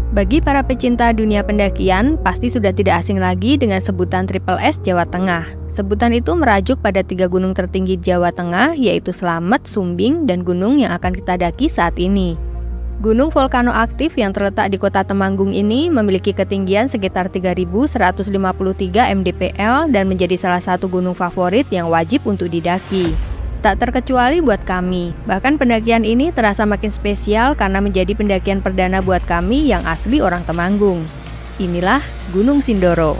Bagi para pecinta dunia pendakian, pasti sudah tidak asing lagi dengan sebutan Triple S Jawa Tengah. Sebutan itu merajuk pada 3 gunung tertinggi Jawa Tengah, yaitu Slamet, Sumbing, dan gunung yang akan kita daki saat ini. Gunung volcano aktif yang terletak di kota Temanggung ini memiliki ketinggian sekitar 3.153 mdpl dan menjadi salah satu gunung favorit yang wajib untuk didaki. Tak terkecuali buat kami, bahkan pendakian ini terasa makin spesial karena menjadi pendakian perdana buat kami yang asli orang Temanggung. Inilah Gunung Sindoro.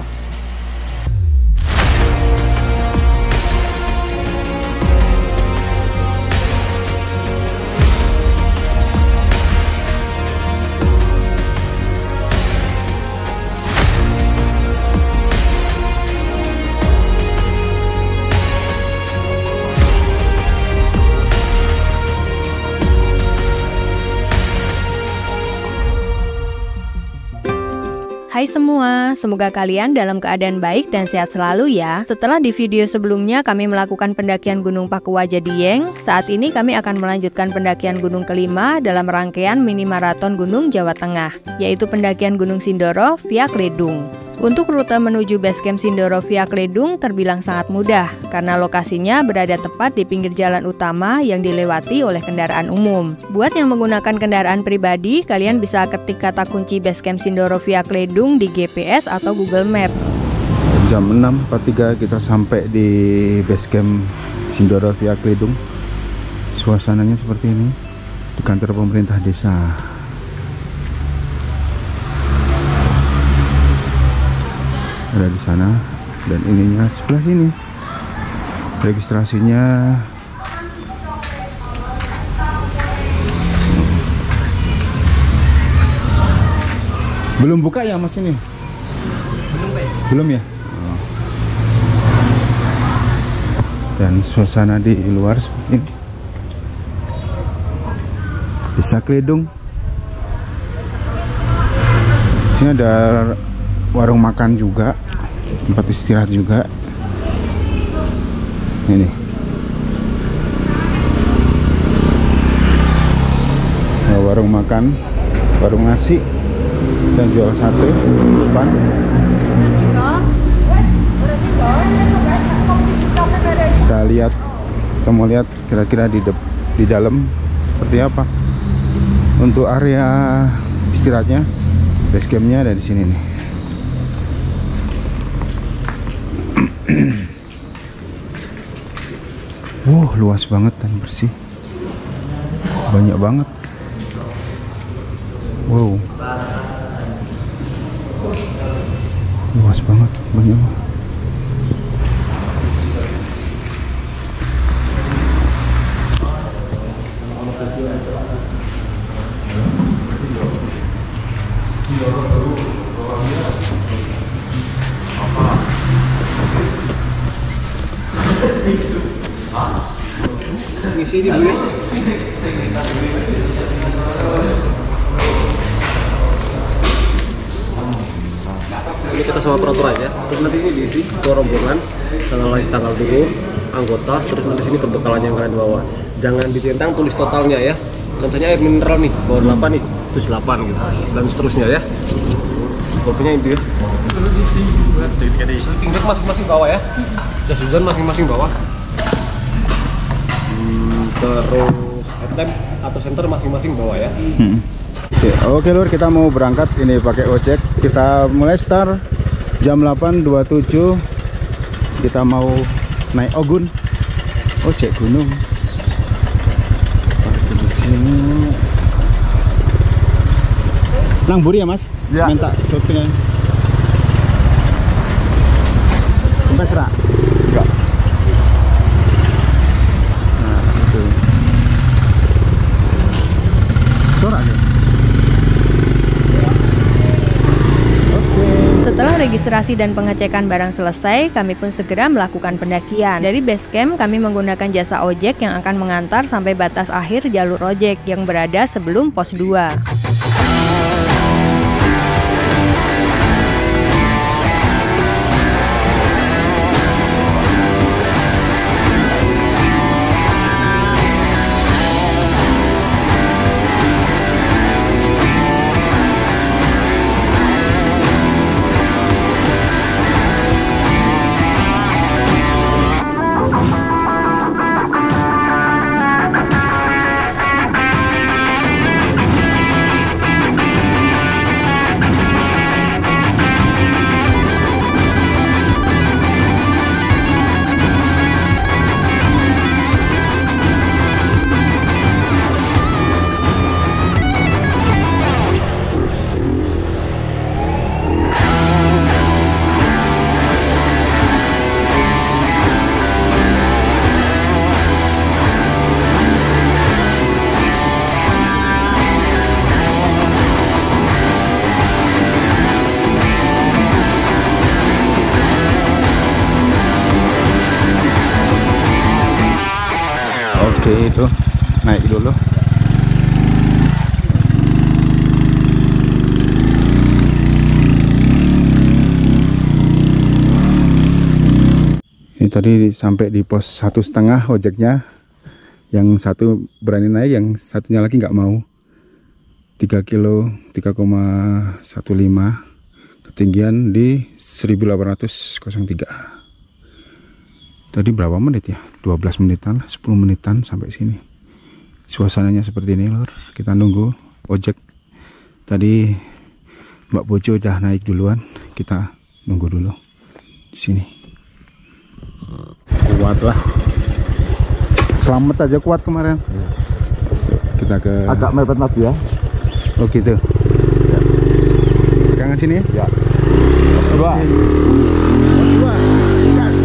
Hai semua, semoga kalian dalam keadaan baik dan sehat selalu ya. Setelah di video sebelumnya kami melakukan pendakian Gunung Pakuwaja Dieng, saat ini kami akan melanjutkan pendakian gunung kelima dalam rangkaian mini maraton Gunung Jawa Tengah, yaitu pendakian Gunung Sindoro via Kledung. Untuk rute menuju basecamp Sindoro via Kledung terbilang sangat mudah, karena lokasinya berada tepat di pinggir jalan utama yang dilewati oleh kendaraan umum. Buat yang menggunakan kendaraan pribadi, kalian bisa ketik kata kunci basecamp Sindoro via Kledung di GPS atau Google Map. Jam 6.43 kita sampai di basecamp Sindoro via Kledung. Suasananya seperti ini di kantor pemerintah desa. Ada di sana dan ininya sebelah sini. Registrasinya belum buka ya Mas ini? Belum ya? Dan suasana di luar seperti ini. Desa Kledung. Sini ada warung makan juga, tempat istirahat juga. Ini warung makan, warung nasi dan jual sate depan. Kita lihat, kita mau lihat kira-kira di dalam seperti apa. Untuk area istirahatnya, basecampnya ada di sini nih. Wow, luas banget dan bersih. Banyak banget. Wow. Luas banget, banyak banget. Ngisi di dulu. Ini kita sama peraturannya, terus nanti ini diisi ke rombongan, tanggal dulu, anggota, terus nanti sini perbekalannya yang kalian bawa. Jangan dicentang, tulis totalnya ya. Contohnya air mineral nih, bawa 8 nih, terus 8 gitu, dan seterusnya ya. Pokoknya itu ya. Tingkat masing-masing bawa ya. Jas hujan masing-masing bawa. Terus headlamp atau senter masing-masing bawa ya. Oke lur, kita mau berangkat ini pakai ojek. Kita mulai start jam 8.27. Kita mau naik Ogun, ojek gunung. Parkir di sini. Nang buri ya Mas? Ya. Minta syutingnya. Sampai serak? Enggak. Nah, itu. Sorak ya? Setelah registrasi dan pengecekan barang selesai, kami pun segera melakukan pendakian. Dari base camp, kami menggunakan jasa ojek yang akan mengantar sampai batas akhir jalur ojek yang berada sebelum pos 2. Oke, itu naik dulu. Ini tadi sampai di pos 1,5 ojeknya. Yang satu berani naik, yang satunya lagi nggak mau. 3 kilo 3,15 ketinggian di 1803. Tadi berapa menit ya? 12 menitan, 10 menitan sampai sini. Suasananya seperti ini lor. Kita nunggu ojek. Tadi Mbak Bojo udah naik duluan. Kita nunggu dulu di sini. Kuat lah. Selamat aja kuat kemarin. Kita ke agak mepet mas ya. Oh gitu. Ya. Pegangan sini ya. Dua. Dua. Gas.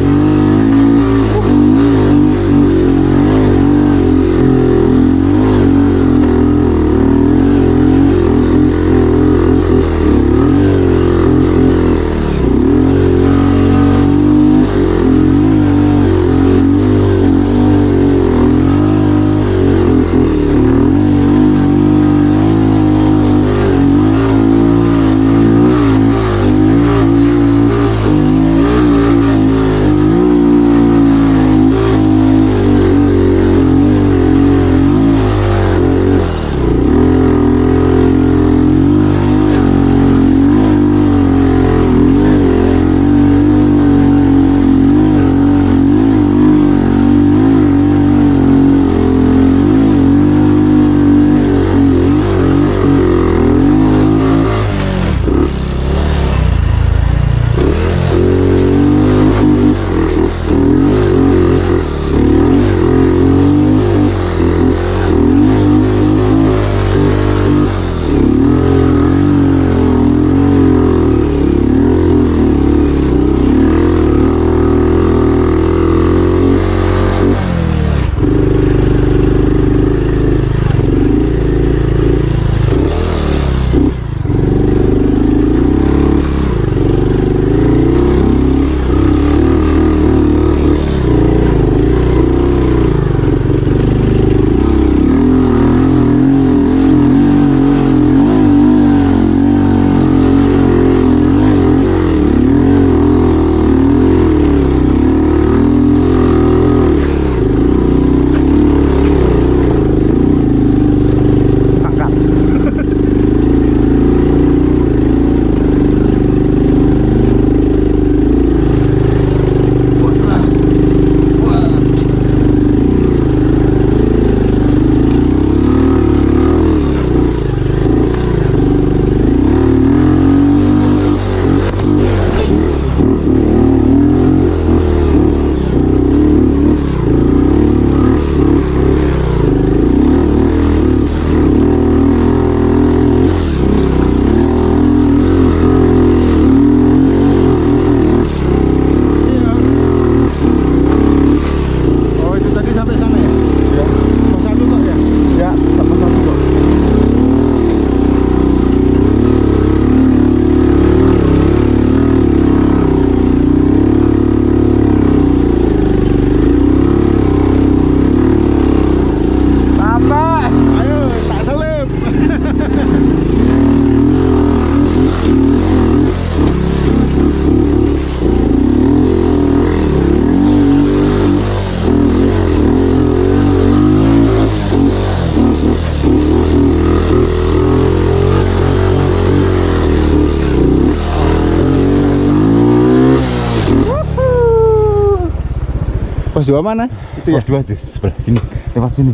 Pos 2 mana? Itu Pos 2 itu sebelah sini, lewat sini.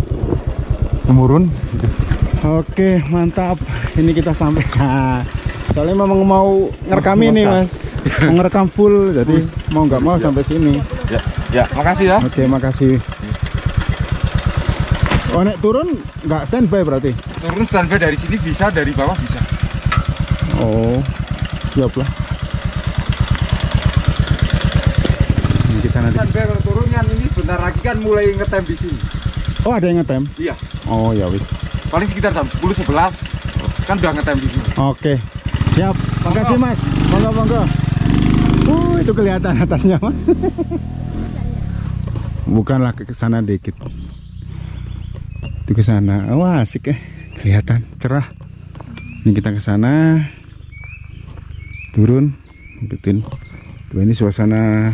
Temurun. Oke, mantap. Ini kita sampai. Nah, soalnya memang mau ngerekam ini, Mas. Mau ngerekam full, jadi mau nggak mau sampai sini. Ya, makasih ya. Oke, makasih. Oh, nek turun nggak standby berarti? Turun standby dari sini bisa, dari bawah bisa. Oh, siap lah. Ini kita nanti. Standby kalau turunnya ini bentar lagi kan mulai ngetem di sini. Oh, ada yang ngetem? Iya. Oh, ya wis. Paling sekitar jam 10-11 kan udah ngetem di sini. Oke, siap. Makasih Mas. Monggo, monggo. Itu kelihatan atasnya Mas. Bukanlah ke sana dikit. Itu ke sana. Wah, asik kelihatan cerah. Ini kita ke sana. Turun, ikutin. Tuh, ini suasana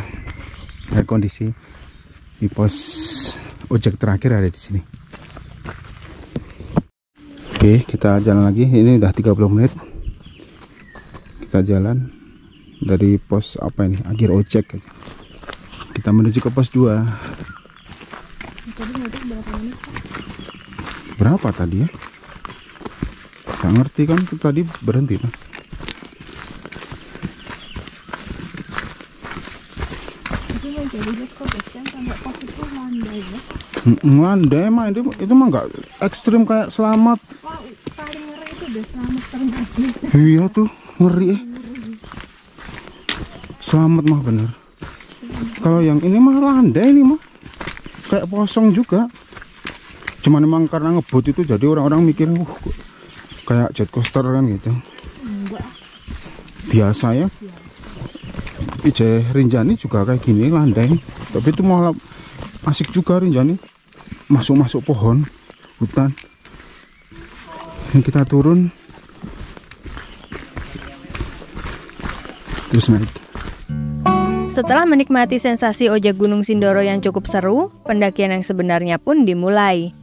air kondisi di pos ojek terakhir ada di sini. Oke, kita jalan lagi. Ini udah 30 menit. Kita jalan dari pos apa ini? Akhir ojek. Kita menuju ke pos 2. Berapa tadi ya? Gak ngerti kan, tadi berhenti kan? Landai mah itu mah nggak ekstrim kayak Selamat. Paling ngeri itu udah Selamat terbang. Iya tuh ngeri. Selamat mah bener. Kalau yang ini mah landai, ini mah kayak kosong juga. Cuman memang karena ngebut itu jadi orang-orang mikir kayak jet coaster kan gitu. Enggak. Biasa ya. IJ Rinjani juga kayak gini landai. Tapi itu malah asik juga Rinjani. Masuk-masuk pohon hutan. Ini kita turun terus naik. Setelah menikmati sensasi ojek Gunung Sindoro yang cukup seru, pendakian yang sebenarnya pun dimulai.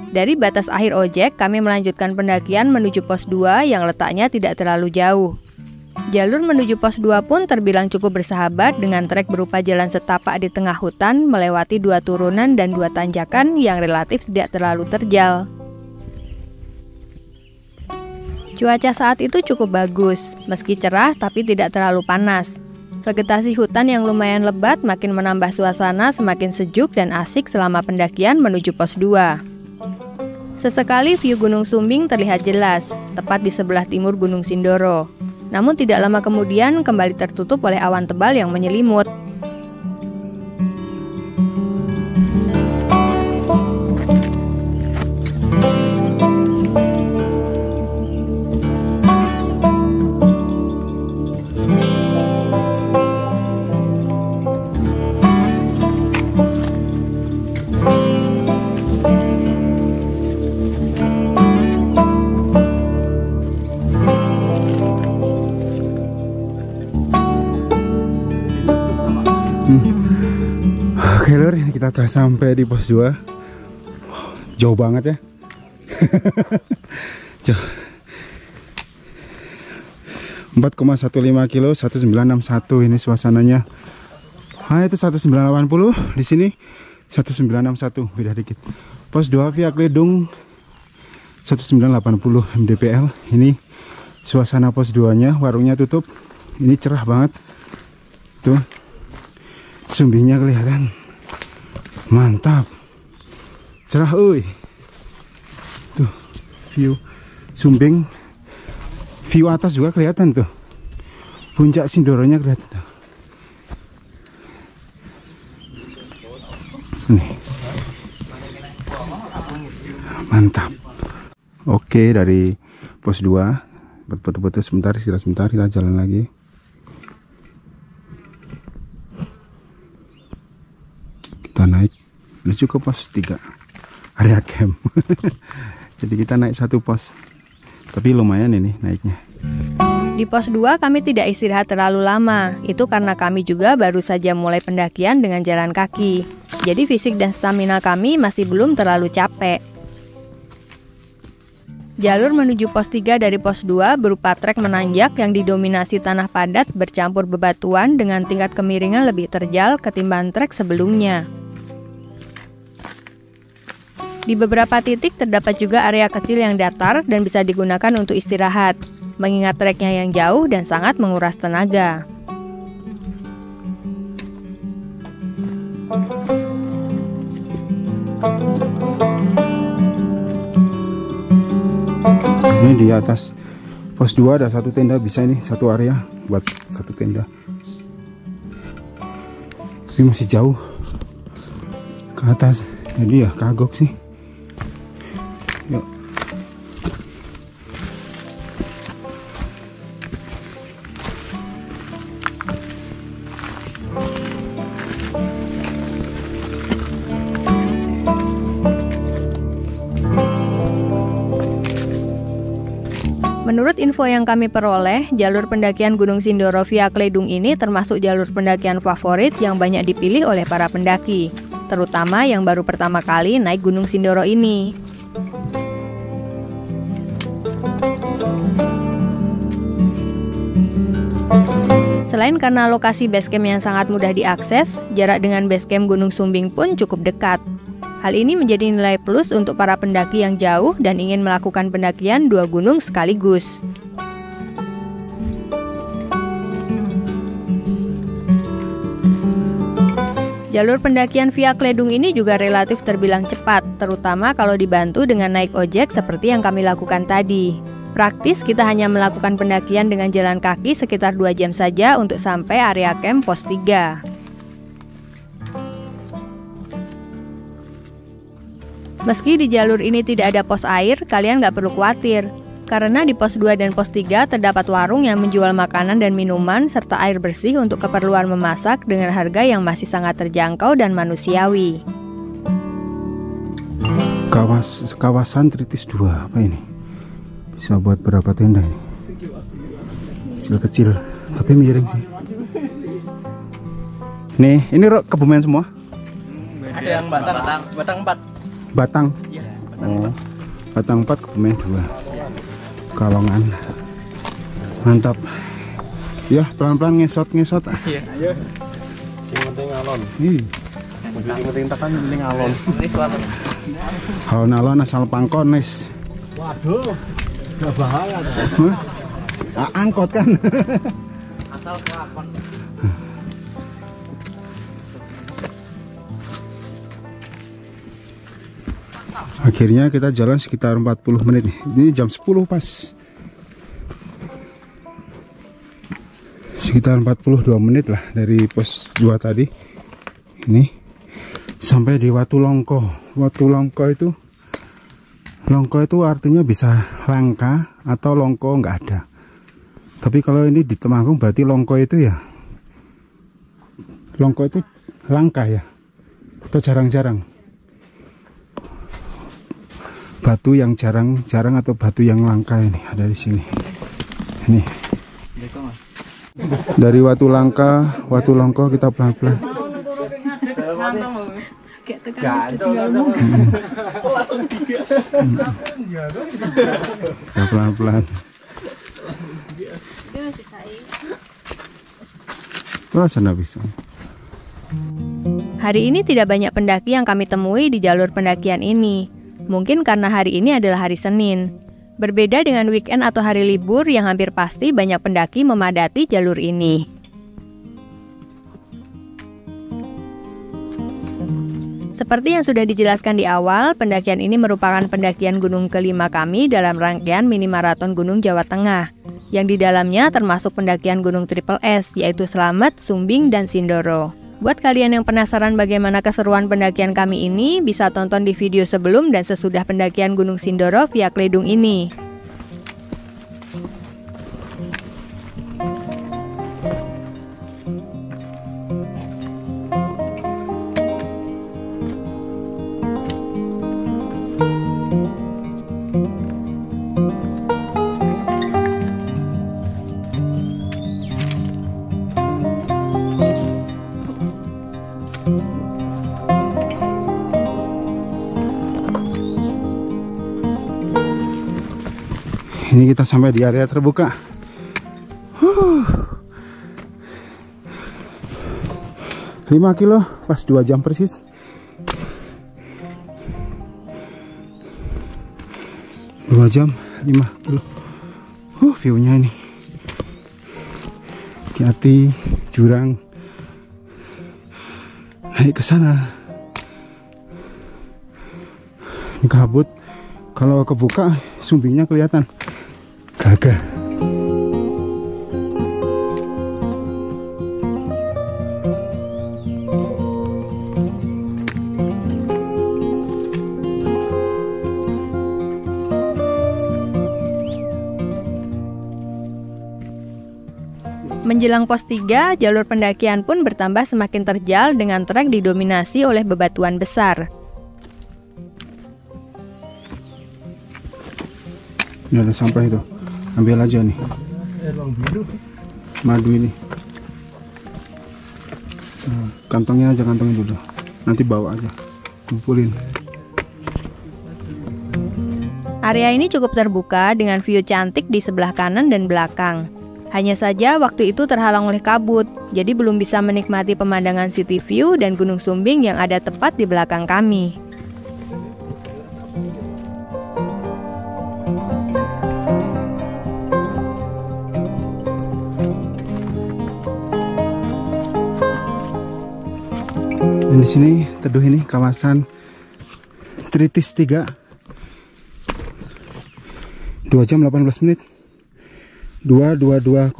Dari batas akhir ojek, kami melanjutkan pendakian menuju pos 2 yang letaknya tidak terlalu jauh. Jalur menuju pos 2 pun terbilang cukup bersahabat dengan trek berupa jalan setapak di tengah hutan melewati 2 turunan dan 2 tanjakan yang relatif tidak terlalu terjal. Cuaca saat itu cukup bagus, meski cerah tapi tidak terlalu panas. Vegetasi hutan yang lumayan lebat makin menambah suasana semakin sejuk dan asik selama pendakian menuju pos 2. Sesekali view Gunung Sumbing terlihat jelas, tepat di sebelah timur Gunung Sindoro. Namun tidak lama kemudian kembali tertutup oleh awan tebal yang menyelimut. Oke lur, ini kita telah sampai di pos 2. Jauh banget ya. Jauh. 4,15 kilo 1961 ini suasananya. Itu 1980, di sini 1961, beda dikit. Pos 2 via Kledung 1980 mdpl. Ini suasana pos 2-nya, warungnya tutup. Ini cerah banget. Tuh. Sumbingnya kelihatan. Mantap. Cerah euy. Tuh, view Sumbing. View atas juga kelihatan tuh. Puncak Sindoronya kelihatan tuh. Nih. Mantap. Oke, dari pos 2 foto-foto sebentar, istirahat sebentar, kita jalan lagi. Kita naik menuju ke pos 3 area camp. Jadi kita naik 1 pos, tapi lumayan ini naiknya. Di pos 2 kami tidak istirahat terlalu lama. Itu karena kami juga baru saja mulai pendakian dengan jalan kaki. Jadi fisik dan stamina kami masih belum terlalu capek. Jalur menuju pos 3 dari pos 2 berupa trek menanjak yang didominasi tanah padat bercampur bebatuan dengan tingkat kemiringan lebih terjal ketimbang trek sebelumnya. Di beberapa titik terdapat juga area kecil yang datar dan bisa digunakan untuk istirahat, mengingat treknya yang jauh dan sangat menguras tenaga. Ini di atas pos 2 ada 1 tenda, bisa ini 1 area buat 1 tenda. Tapi masih jauh ke atas, jadi ya kagok sih. Yuk. Menurut info yang kami peroleh, jalur pendakian Gunung Sindoro via Kledung ini termasuk jalur pendakian favorit yang banyak dipilih oleh para pendaki, terutama yang baru pertama kali naik Gunung Sindoro ini. Selain karena lokasi basecamp yang sangat mudah diakses, jarak dengan basecamp Gunung Sumbing pun cukup dekat. Hal ini menjadi nilai plus untuk para pendaki yang jauh dan ingin melakukan pendakian 2 gunung sekaligus. Jalur pendakian via Kledung ini juga relatif terbilang cepat, terutama kalau dibantu dengan naik ojek seperti yang kami lakukan tadi. Praktis, kita hanya melakukan pendakian dengan jalan kaki sekitar 2 jam saja untuk sampai area camp pos 3. Meski di jalur ini tidak ada pos air, kalian nggak perlu khawatir. Karena di pos 2 dan pos 3 terdapat warung yang menjual makanan dan minuman serta air bersih untuk keperluan memasak dengan harga yang masih sangat terjangkau dan manusiawi. Kawasan Tritis 2, apa ini? Bisa buat berapa tenda ini? Kecil-kecil, tapi miring sih. Nih, ini Kebumen semua? Ada yang batang 4. Batang? Iya. Oh, Batang 4, Kebumen 2. Kawangan. Mantap. Ya, pelan-pelan ngesot. Iya. Ayo. Sing penting alon. Sing penting tekan penting alon. Alon-alon asal pangkones. Waduh. Gak bahaya. Angkot kan. Asal kelakon. Akhirnya kita jalan sekitar 40 menit nih. Ini jam 10 pas. Sekitar 42 menit lah dari pos 2 tadi. Ini sampai di Watu Longko. Watu Longko itu artinya bisa langka atau longko nggak ada. Tapi kalau ini di Temanggung berarti longko itu ya. Longko itu langka ya. Atau jarang-jarang. Batu yang jarang-jarang atau batu yang langka ini ada di sini. Ini. Dari Watu Longko kita pelan-pelan. Kita pelan-pelan. Sana bisa. Hari ini tidak banyak pendaki yang kami temui di jalur pendakian ini. Mungkin karena hari ini adalah hari Senin. Berbeda dengan weekend atau hari libur yang hampir pasti banyak pendaki memadati jalur ini. Seperti yang sudah dijelaskan di awal, pendakian ini merupakan pendakian gunung kelima kami dalam rangkaian mini maraton Gunung Jawa Tengah, yang di dalamnya termasuk pendakian Gunung Triple S, yaitu Slamet, Sumbing, dan Sindoro. Buat kalian yang penasaran bagaimana keseruan pendakian kami ini, bisa tonton di video sebelum dan sesudah pendakian Gunung Sindoro via Kledung ini. Ini kita sampai di area terbuka. 5 kilo pas 2 jam persis. Dua jam 5 kilo. View-nya ini. Hati-hati jurang. Naik ke sana. Ini kabut. Kalau kebuka sumbingnya kelihatan. Gagah. Menjelang pos 3, jalur pendakian pun bertambah semakin terjal dengan trek didominasi oleh bebatuan besar. Ini ada sampah itu. Ambil aja nih. Madu ini. Nah, kantongnya aja, kantongnya dulu. Nanti bawa aja. Kumpulin. Area ini cukup terbuka dengan view cantik di sebelah kanan dan belakang. Hanya saja waktu itu terhalang oleh kabut, jadi belum bisa menikmati pemandangan city view dan Gunung Sumbing yang ada tepat di belakang kami. Dan di sini teduh ini kawasan Tritis 3. 2 jam 18 menit. 2220.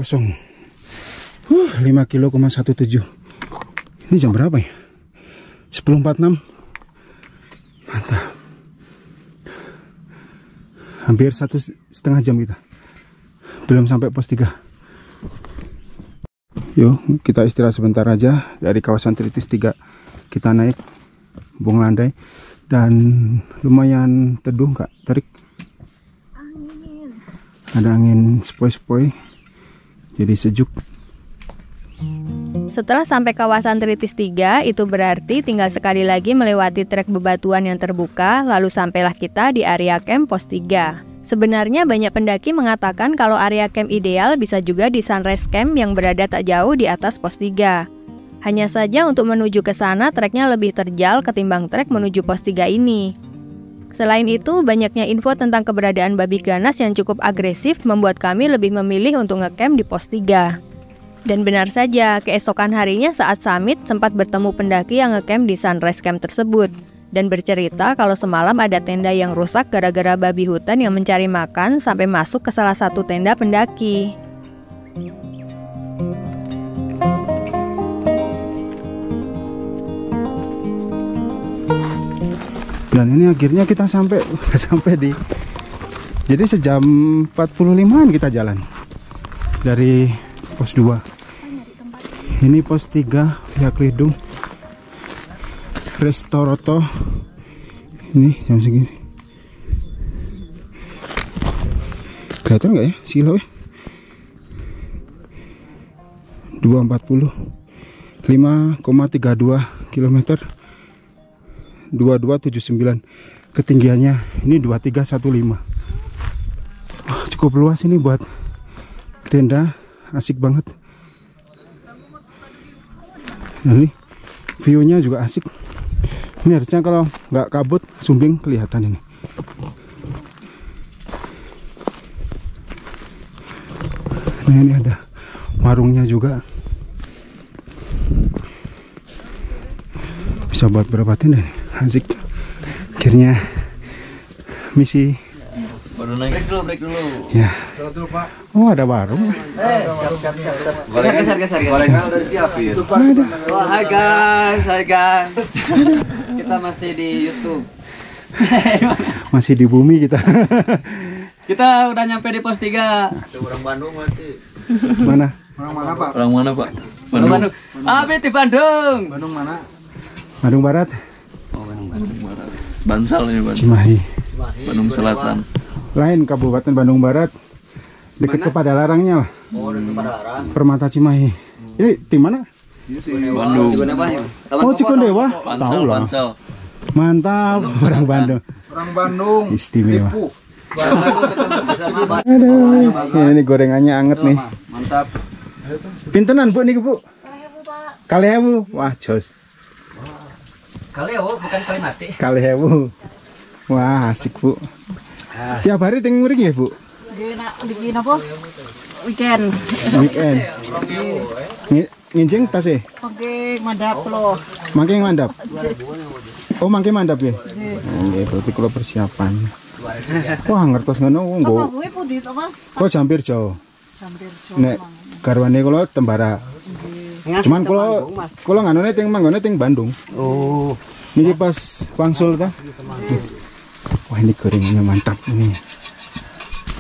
5 kilo, 17. Ini jam berapa ya? 10.46. Mantap. Hampir 1,5 jam kita. Belum sampai pos 3. Yuk, kita istirahat sebentar aja. Dari kawasan Tritis 3 kita naik Bung Landai. Dan lumayan teduh, nggak terik. Ada angin sepoi-sepoi, jadi sejuk. Setelah sampai kawasan Tritis 3, itu berarti tinggal sekali lagi melewati trek bebatuan yang terbuka, lalu sampailah kita di area camp pos 3. Sebenarnya banyak pendaki mengatakan kalau area camp ideal bisa juga di Sunrise Camp yang berada tak jauh di atas pos 3. Hanya saja untuk menuju ke sana treknya lebih terjal ketimbang trek menuju pos 3 ini. Selain itu, banyaknya info tentang keberadaan babi ganas yang cukup agresif membuat kami lebih memilih untuk ngecamp di pos 3. Dan benar saja, keesokan harinya saat summit sempat bertemu pendaki yang ngecamp di Sunrise Camp tersebut dan bercerita kalau semalam ada tenda yang rusak gara-gara babi hutan yang mencari makan sampai masuk ke salah satu tenda pendaki. Dan ini akhirnya kita sampai di. Jadi sejam 45-an kita jalan dari pos 2. Ini pos 3 Via Klidung Restoroto. Ini jam segini. Kelihatan nggak ya silo ya? 240 5,32 km. 2279. Ketinggiannya ini 2315. Oh, cukup luas ini buat tenda, asik banget. Nah, ini view-nya juga asik. Ini harusnya kalau nggak kabut Sumbing kelihatan ini. Nah, ini ada warungnya juga. Bisa buat berapa tenda nih? Asik. Akhirnya misi. Break dulu. Ya. Oh, ada warung. Geser. Gorengan udah disiapin. Oh, hai guys. Kita masih di YouTube. Masih di bumi kita. Kita udah nyampe di pos 3. Orang Bandung mati. Mana? Orang mana, Pak? Bandung. Di Bandung. Bandung mana? Bandung Barat. Oh, Bandung Barat. Bansal ini, Bandung. Cimahi. Bandung Selatan. Lain Kabupaten Bandung Barat. Dekat ke Padalarangnya lah. Oh, dekat Padalarang. Permata Cimahi. Ini tim mana? Bandung. Oh, Cikondewa. Tahu lah. Bansal. Mantap, orang Bandung. Orang Bandung. Istimewa. Aduh, ini gorengannya anget nih. Mantap. Pintenan Bu nih Bu. Kalihewu. Wah, jos. Kalihewu bukan kali mati. Kalihewu. Wah, asik Bu. Tiap hari ting mriki ya Bu? Bikin apa? Weekend. Weekend. Nginjing tasih. Oke, mandap lo. Mangke mandap. Oh, mangke mandap ya. Nggih, berarti kula persiapan. Wah, ngertos ngono nggo. Apa kuwi pundi to, Mas? Oh, Jampir Jawa. Jampir Nek garwane kula Tembara. Cuman kula nganone ting manggone ting Bandung. Oh. Niki pas wangsul ta. Wah, ini gorengannya mantap ini.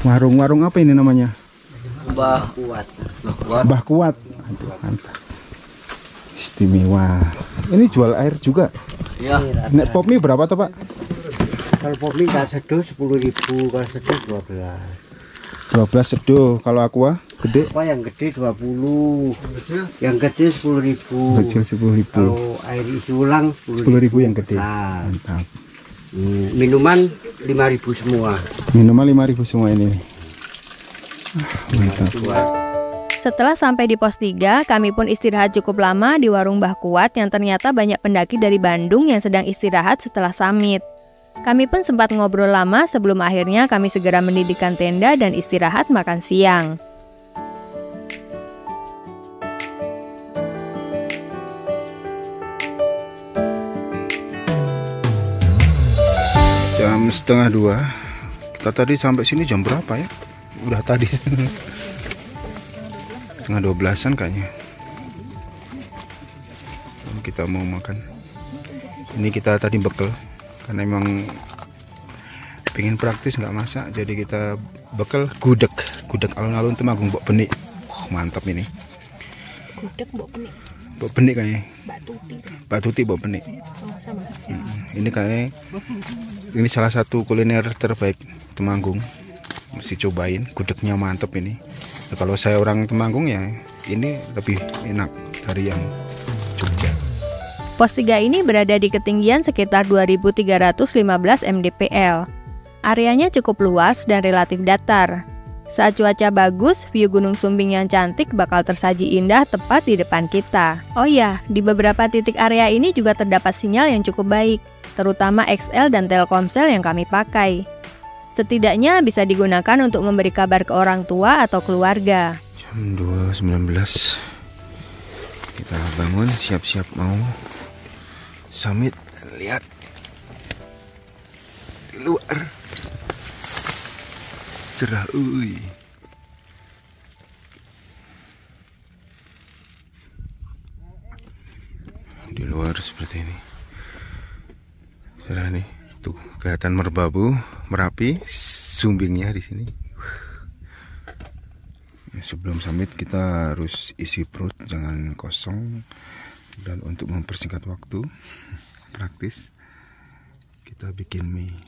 Warung-warung apa ini namanya? Mbah Kuat. Mbah Kuat. Aduh, mantap. Istimewa. Ini jual air juga. Iya. Nek pop mie berapa tuh, Pak? Kalau pop mie kalau seduh 10.000, kalau seduh 12. 12 seduh. Kalau aqua gede? Apa yang gede 20. Yang kecil 10.000. Kecil 10.000. Kalau air isi ulang 10.000 yang gede. Nah, Mantap. minuman 5.000 semua. Minuman 5.000 semua ini. Mantap. Setelah sampai di pos 3, kami pun istirahat cukup lama di warung Mbah Kuat yang ternyata banyak pendaki dari Bandung yang sedang istirahat setelah summit. Kami pun sempat ngobrol lama sebelum akhirnya kami segera mendirikan tenda dan istirahat makan siang. Jam 1:30. Kita tadi sampai sini jam berapa ya? Udah tadi 11:30-an kayaknya. Kita mau makan. Ini kita tadi bekal karena emang pengen praktis nggak masak, jadi kita bekal gudeg alun-alun Temanggung Mbok Benik. Mantap ini. Gudeg Mbok Benik. Mbok Benik kayaknya. Mbak Tuti Mbok Benik. Oh, sama. Ini kayaknya ini salah satu kuliner terbaik Temanggung. Mesti cobain, gudegnya mantep ini. Nah, kalau saya orang Temanggung ya ini lebih enak dari yang Jogja. Pos 3 ini berada di ketinggian sekitar 2.315 mdpl. Areanya cukup luas dan relatif datar. Saat cuaca bagus, view Gunung Sumbing yang cantik bakal tersaji indah tepat di depan kita. Oh ya, di beberapa titik area ini juga terdapat sinyal yang cukup baik, terutama XL dan Telkomsel yang kami pakai. Setidaknya bisa digunakan untuk memberi kabar ke orang tua atau keluarga. Jam 2.19 kita bangun, siap-siap mau summit. Lihat di luar cerah, di luar seperti ini cerah nih. Tuh kelihatan Merbabu, Merapi, Sumbingnya di sini. Sebelum summit kita harus isi perut, jangan kosong. Dan untuk mempersingkat waktu, praktis, kita bikin mie.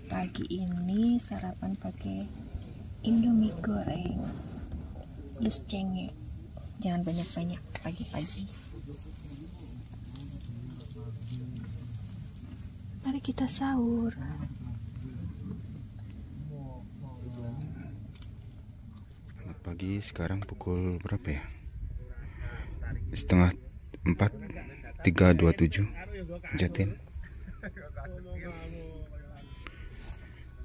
Pagi ini sarapan pakai Indomie goreng, terus cengek. Jangan banyak-banyak pagi-pagi. Mari kita sahur. Selamat pagi, sekarang pukul berapa ya? 3:30, 3:27 Jatin.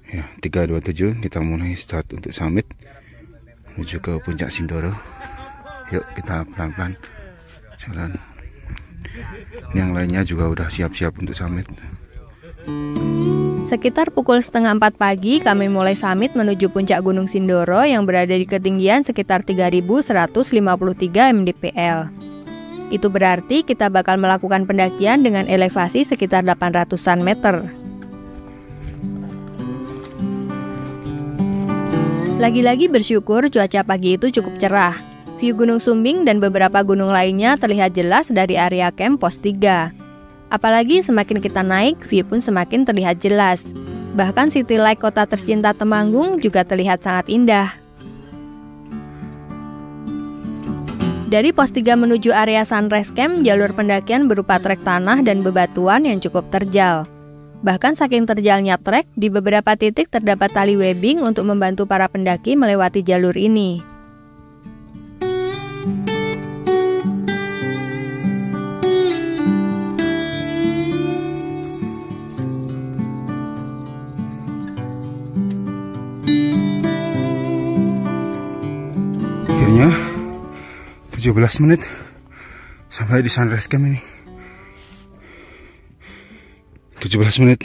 Ya, 3:27 kita mulai start untuk summit menuju ke puncak Sindoro. Yuk kita pelan-pelan jalan. Yang lainnya juga udah siap-siap untuk summit. Sekitar pukul 3:30 pagi, kami mulai summit menuju puncak Gunung Sindoro yang berada di ketinggian sekitar 3.153 mdpl. Itu berarti kita bakal melakukan pendakian dengan elevasi sekitar 800-an meter. Lagi-lagi bersyukur cuaca pagi itu cukup cerah. View Gunung Sumbing dan beberapa gunung lainnya terlihat jelas dari area camp pos 3. Apalagi semakin kita naik, view pun semakin terlihat jelas. Bahkan City Lake kota tercinta Temanggung juga terlihat sangat indah. Dari pos 3 menuju area Sunrise Camp, jalur pendakian berupa trek tanah dan bebatuan yang cukup terjal. Bahkan saking terjalnya trek, di beberapa titik terdapat tali webbing untuk membantu para pendaki melewati jalur ini. Akhirnya 17 menit sampai di Sunrise Camp ini. 17 menit.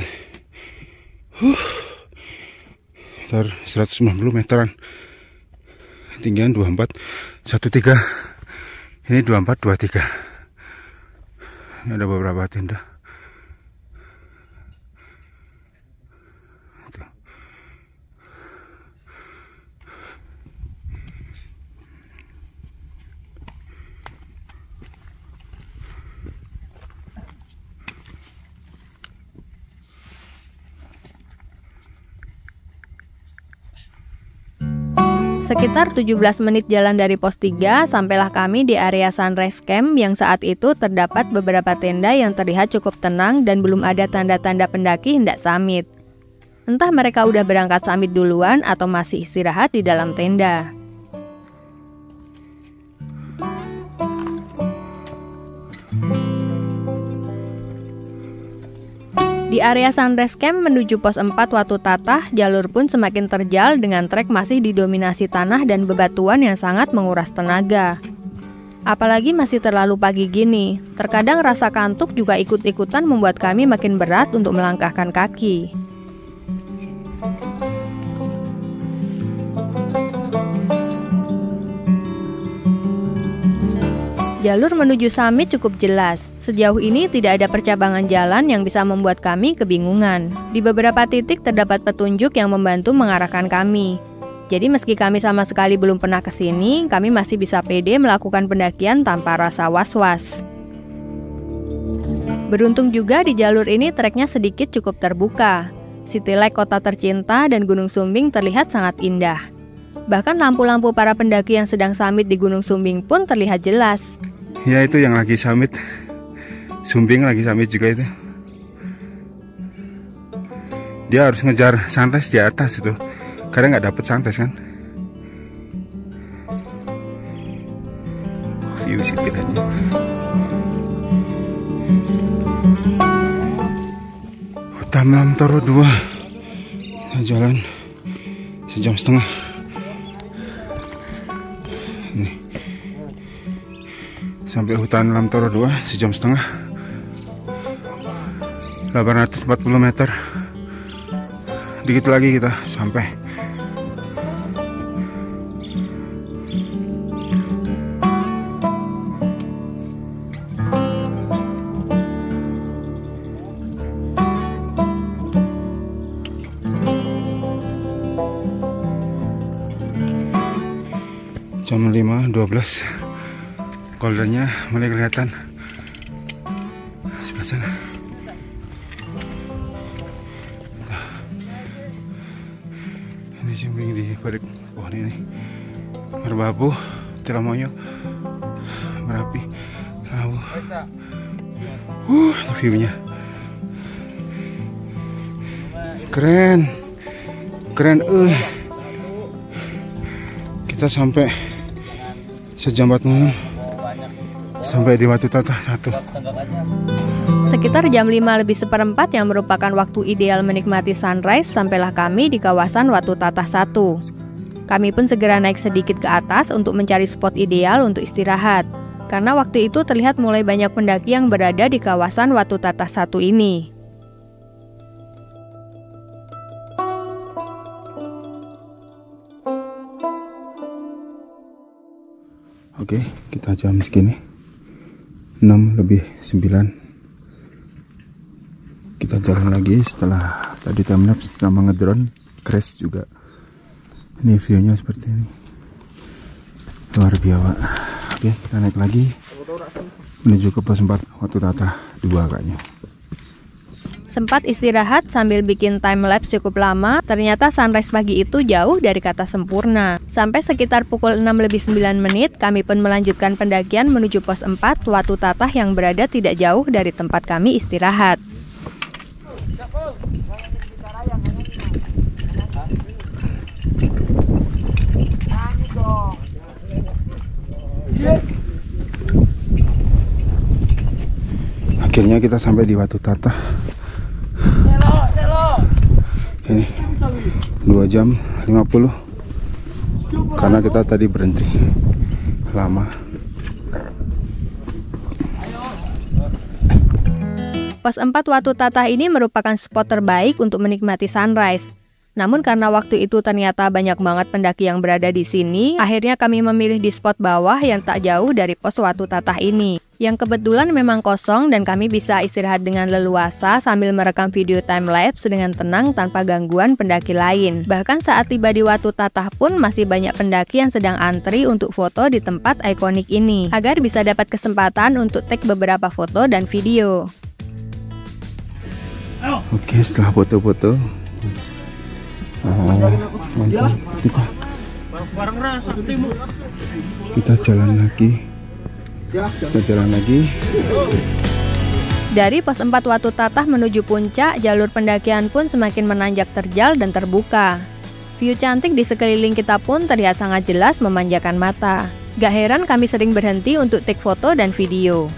Sekitar 190 meteran. Ketinggian 2413. Ini 2423. Ini ada beberapa tenda. Sekitar 17 menit jalan dari pos 3, sampailah kami di area Sunrise Camp yang saat itu terdapat beberapa tenda yang terlihat cukup tenang dan belum ada tanda-tanda pendaki hendak summit. Entah mereka udah berangkat summit duluan atau masih istirahat di dalam tenda. Di area Sunrise Camp menuju pos 4 Watu Tatah, jalur pun semakin terjal dengan trek masih didominasi tanah dan bebatuan yang sangat menguras tenaga. Apalagi masih terlalu pagi gini, terkadang rasa kantuk juga ikut-ikutan membuat kami makin berat untuk melangkahkan kaki. Jalur menuju summit cukup jelas. Sejauh ini tidak ada percabangan jalan yang bisa membuat kami kebingungan. Di beberapa titik terdapat petunjuk yang membantu mengarahkan kami. Jadi meski kami sama sekali belum pernah ke sini, kami masih bisa pede melakukan pendakian tanpa rasa was-was. Beruntung juga di jalur ini treknya sedikit cukup terbuka. City Lake kota tercinta dan Gunung Sumbing terlihat sangat indah. Bahkan lampu-lampu para pendaki yang sedang summit di Gunung Sumbing pun terlihat jelas. Ya itu yang lagi summit, Sumbing lagi summit juga itu. Dia harus ngejar sunrise di atas itu, karena nggak dapet sunrise kan. View setidaknya. Hutan Lamtoro 2, jalan sejam setengah. Ini sampai hutan Lamtoro 2 sejam setengah, 840 meter. Dikit lagi kita sampai. Jam 5.12, goldennya mulai kelihatan sebelah sana. Ini Sumbing di balik pohon ini, Merbabu, Tiramonyo, Merapi, Lawu. View-nya keren, keren. Kita sampai sejam 40 sampai di Watu Tatah 1. Sekitar jam 5:05 yang merupakan waktu ideal menikmati sunrise, sampailah kami di kawasan Watu Tatah 1. Kami pun segera naik sedikit ke atas untuk mencari spot ideal untuk istirahat. Karena waktu itu terlihat mulai banyak pendaki yang berada di kawasan Watu Tatah 1 ini. Oke, kita jam segini 6:09. Kita jalan lagi setelah tadi timelapse sama ngedrone, crash juga. Ini view-nya seperti ini, luar biasa. Oke, kita naik lagi menuju ke pos 4 Watu Tatah 2 kayaknya. Sempat istirahat sambil bikin timelapse cukup lama, ternyata sunrise pagi itu jauh dari kata sempurna. Sampai sekitar pukul 6:09, kami pun melanjutkan pendakian menuju pos 4 Watu Tatah yang berada tidak jauh dari tempat kami istirahat. Akhirnya kita sampai di Watu Tatah. Ini 2 jam 50 karena kita tadi berhenti lama. Pos 4 Watu Tatah ini merupakan spot terbaik untuk menikmati sunrise. Namun karena waktu itu ternyata banyak banget pendaki yang berada di sini, akhirnya kami memilih di spot bawah yang tak jauh dari pos Watu Tatah ini. Yang kebetulan memang kosong dan kami bisa istirahat dengan leluasa sambil merekam video timelapse dengan tenang tanpa gangguan pendaki lain. Bahkan saat tiba di Watu Tatah pun masih banyak pendaki yang sedang antri untuk foto di tempat ikonik ini, agar bisa dapat kesempatan untuk tag beberapa foto dan video. Oke, setelah foto-foto mantap kita Kita jalan lagi. Dari pos 4 Watu Tatah menuju puncak, jalur pendakian pun semakin menanjak terjal dan terbuka. View cantik di sekeliling kita pun terlihat sangat jelas memanjakan mata. Gak heran kami sering berhenti untuk take foto dan video.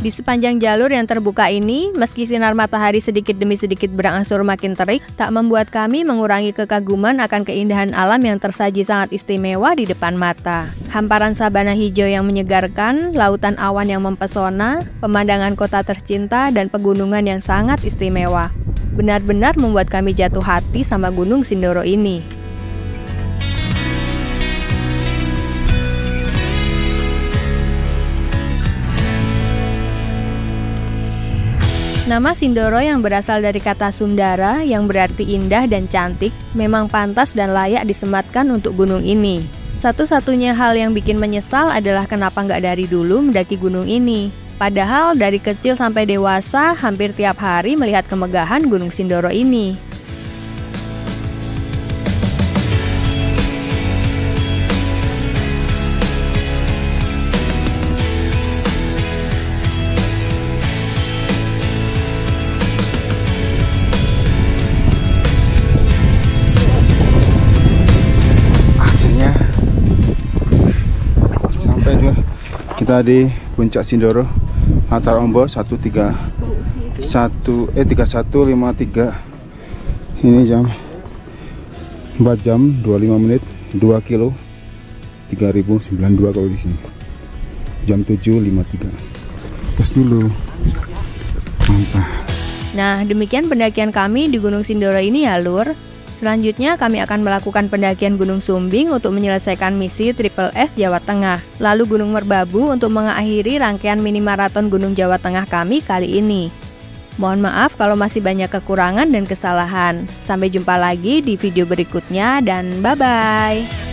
Di sepanjang jalur yang terbuka ini, meski sinar matahari sedikit demi sedikit berangsur makin terik, tak membuat kami mengurangi kekaguman akan keindahan alam yang tersaji sangat istimewa di depan mata. Hamparan sabana hijau yang menyegarkan, lautan awan yang mempesona, pemandangan kota tercinta, dan pegunungan yang sangat istimewa. Benar-benar membuat kami jatuh hati sama Gunung Sindoro ini. Nama Sindoro yang berasal dari kata Sundara yang berarti indah dan cantik memang pantas dan layak disematkan untuk gunung ini. Satu-satunya hal yang bikin menyesal adalah kenapa nggak dari dulu mendaki gunung ini. Padahal dari kecil sampai dewasa hampir tiap hari melihat kemegahan Gunung Sindoro ini. Kita di puncak Sindoro, Latar Ombo 3153. Ini jam 4 jam 25 menit, 2 kilo 3092 kalau di sini. Jam 7.53. Tes dulu. Mantap. Nah, demikian pendakian kami di Gunung Sindoro ini ya, Lur. Selanjutnya kami akan melakukan pendakian Gunung Sumbing untuk menyelesaikan misi Triple S Jawa Tengah. Lalu Gunung Merbabu untuk mengakhiri rangkaian mini maraton Gunung Jawa Tengah kami kali ini. Mohon maaf kalau masih banyak kekurangan dan kesalahan. Sampai jumpa lagi di video berikutnya dan bye-bye.